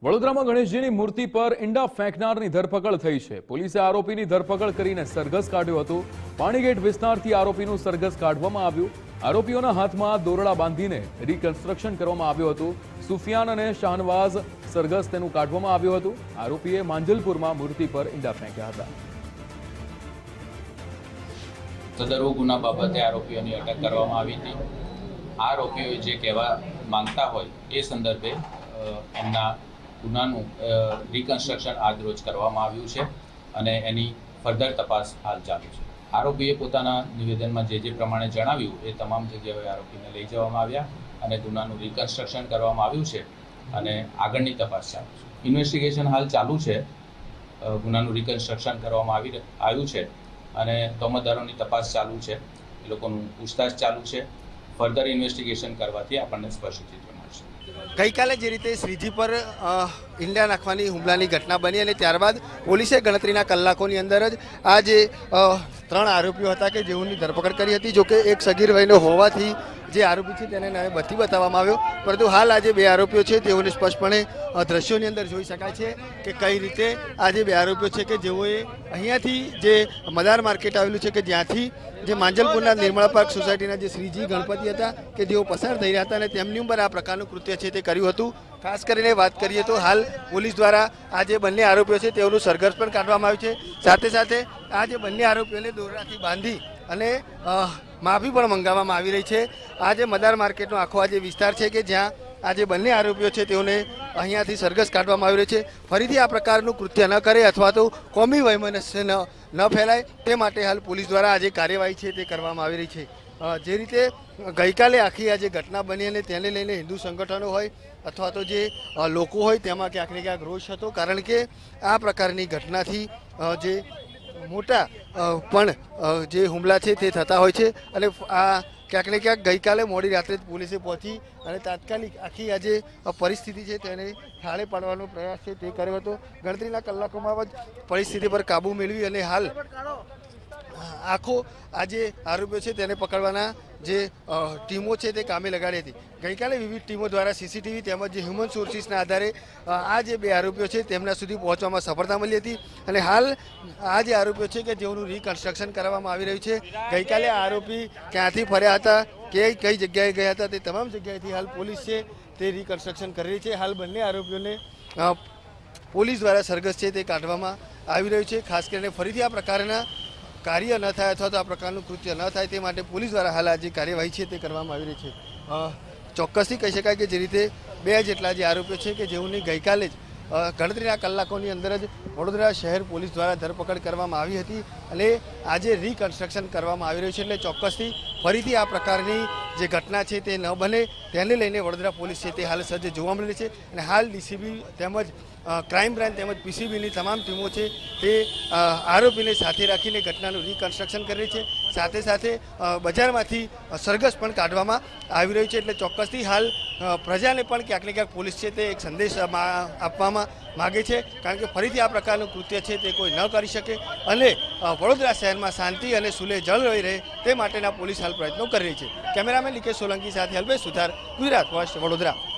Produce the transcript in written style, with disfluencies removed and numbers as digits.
વડોદરામાં ગણેશજીની મૂર્તિ પર ઈંડા ફેંકનારની ધરપકડ થઈ છે। પોલીસે આરોપીની ધરપકડ કરીને સરઘસ કાઢ્યું હતું। પાણીગેટ વિસ્તારથી આરોપીનું સરઘસ કાઢવામાં આવ્યું। આરોપીઓના હાથમાં દોરડા બાંધીને રીકન્સ્ટ્રક્શન કરવામાં આવ્યું હતું। સુફિયાન અને શાહનવાઝ સરઘસ તેનું કાઢવામાં આવ્યું હતું। આરોપીએ માંજલપુરમાં મૂર્તિ પર ઈંડા ફેંક્યા હતા। સદરુ ગુના બાબતે આરોપીઓની અટક કરવામાં આવી હતી। આરોપીઓ જે કહેવા માંગતા હોય એ સંદર્ભે એમના ગુનાનું રિકન્સ્ટ્રક્શન આજરોજ કરવામાં આવ્યું છે અને એની ફર્ધર તપાસ હાલ ચાલુ છે। આરોપીએ પોતાના નિવેદનમાં જે પ્રમાણે જણાવ્યું એ તમામ જગ્યાએ આરોપીને લઈ જવામાં આવ્યા અને ગુનાનું રિકન્સ્ટ્રક્શન કરવામાં આવ્યું છે અને આગળની તપાસ ચાલુ છે। ઇન્વેસ્ટિગેશન હાલ ચાલુ છે। ગુનાનું રિકન્સ્ટ્રક્શન કરવામાં આવ્યું છે અને તોમતદારોની તપાસ ચાલુ છે। એ લોકોનું પૂછતાછ ચાલુ છે। ફર્ધર ઇન્વેસ્ટિગેશન કરવાથી આપણને સ્પષ્ટ ચિત્ર મળશે। ગઈકાલે જે રીતે શ્રીજી પર ઈંડા નાખવાની હુમલાની ઘટના બની અને ત્યારબાદ પોલીસે ગણતરીના કલાકોની અંદર જ આ જે 3 આરોપીઓ હતા કે જેઓની ધરપકડ કરી હતી। જોકે એક સગીર વયનો હોવાથી જે આરોપી છે તેને બધી બતાવવામાં આવ્યો, પરંતુ હાલ આ જે 2 આરોપીઓ છે તેઓને સ્પષ્ટપણે દ્રશ્યોની અંદર જોઈ શકાય છે કે કઈ રીતે આ જે 2 આરોપીઓ છે કે જેઓએ અહીંયાથી જે મદાર માર્કેટ આવેલું છે કે જ્યાંથી જે માંજલપુરના નિર્મળા પાર્ક સોસાયટીના જે શ્રીજી ગણપતિ હતા કે જેઓ પસાર થઈ રહ્યા હતા અને તેમની ઉપર આ પ્રકારનું કૃત્ય છે તે કર્યું હતું। ખાસ કરીને વાત કરીએ તો હાલ પોલીસ દ્વારા આ જે બંને આરોપીઓ છે તેઓનું સરઘસ પણ કાઢવામાં આવ્યું છે। સાથે સાથે આ જે બંને આરોપીઓને દોરડાથી બાંધી અને માફી પણ મંગાવવામાં આવી રહી છે। આ જે મદાર માર્કેટનો આખો આ જે વિસ્તાર છે કે જ્યાં આ જે બંને આરોપીઓ છે તેઓને અહીંયાથી સરઘસ કાઢવામાં આવી રહ્યો છે। ફરીથી આ પ્રકારનું કૃત્ય ન કરે અથવા તો કોમી વૈમનસ્ય ન ફેલાય તે માટે હાલ પોલીસ દ્વારા આ જે કાર્યવાહી છે તે કરવામાં આવી રહી છે। જે રીતે ગઈકાલે આખી આ જે ઘટના બની અને તેને લઈને હિન્દુ સંગઠનો હોય અથવા તો જે લોકો હોય તેમાં ક્યાંક ને ક્યાંક રોષ હતો, કારણ કે આ પ્રકારની ઘટનાથી જે મોટા પણ જે હુમલા છે તે થતા હોય છે અને આ ક્યાંક ને ક્યાંક ગઈકાલે મોડી રાત્રે પોલીસે પહોંચી અને તાત્કાલિક આખી આ જે પરિસ્થિતિ છે તેને થાળે પાડવાનો પ્રયાસ છે તે કર્યો હતો। ગણતરીના કલાકોમાં જ પરિસ્થિતિ પર કાબૂ મેળવી અને હાલ આખો આ જે આરોપીઓ છે તેને પકડવાના જે ટીમો છે તે કામે લગાડી હતી। ગઈકાલે વિવિધ ટીમો દ્વારા સીસીટીવી તેમજ જે હ્યુમન સોર્સિસના આધારે આ જે 2 આરોપીઓ છે તેમના સુધી પહોંચવામાં સફળતા મળી હતી અને હાલ આ જે આરોપીઓ છે કે જેઓનું રિકન્સ્ટ્રક્શન કરવામાં આવી રહ્યું છે। ગઈકાલે આ આરોપી ક્યાંથી ફર્યા હતા, કઈ જગ્યાએ ગયા હતા, તે તમામ જગ્યાએથી હાલ પોલીસ છે તે રિકન્સ્ટ્રક્શન કરી રહી છે। હાલ બંને આરોપીઓને પોલીસ દ્વારા સરઘસ છે તે કાઢવામાં આવી રહ્યું છે। ખાસ કરીને ફરીથી આ પ્રકારના કાર્ય ન થાય અથવા તો આ પ્રકારનું કૃત્ય ન થાય તે માટે પોલીસ દ્વારા હાલ આ જે કાર્યવાહી છે તે કરવામાં આવી રહી છે। ચોક્કસથી કહી શકાય કે જે રીતે 2 જેટલા જે આરોપીઓ છે કે જેઓની ગઈકાલે જ ગણતરીના કલાકોની અંદર જ વડોદરા શહેર પોલીસ દ્વારા ધરપકડ કરવામાં આવી હતી અને આજે રિકન્સ્ટ્રક્શન કરવામાં આવી રહ્યું છે। એટલે ચોક્કસથી ફરીથી આ પ્રકારની જે ઘટના છે તે ન બને તેને લઈને વડોદરા પોલીસ છે તે હાલ સજ્જ જોવા મળી છે અને હાલ ડીસીબી તેમજ ક્રાઇમ બ્રાન્ચ તેમજ પીસીબીની તમામ ટીમો છે તે આરોપીને સાથે રાખીને ઘટનાનું રિકન્સ્ટ્રક્શન કરી રહી છે। સાથે સાથે બજારમાંથી સરઘસ પણ કાઢવામાં આવી રહ્યું છે। એટલે ચોક્કસથી હાલ પ્રજાને પણ ક્યાંક ને ક્યાંક પોલીસ છે તે એક સંદેશ આપવામાં માગે છે, કારણ કે ફરીથી આ પ્રકારનું કૃત્ય છે તે કોઈ ન કરી શકે અને વડોદરા શહેરમાં શાંતિ અને સુલેહ જળવાઈ રહે તે માટેના પોલીસ હાલ પ્રયત્નો કરી રહી છે। કેમેરામેન લીકેશ સોલંકી સાથે અલ્પેશ સુથાર, ગુજરાત ફર્સ્ટ, વડોદરા।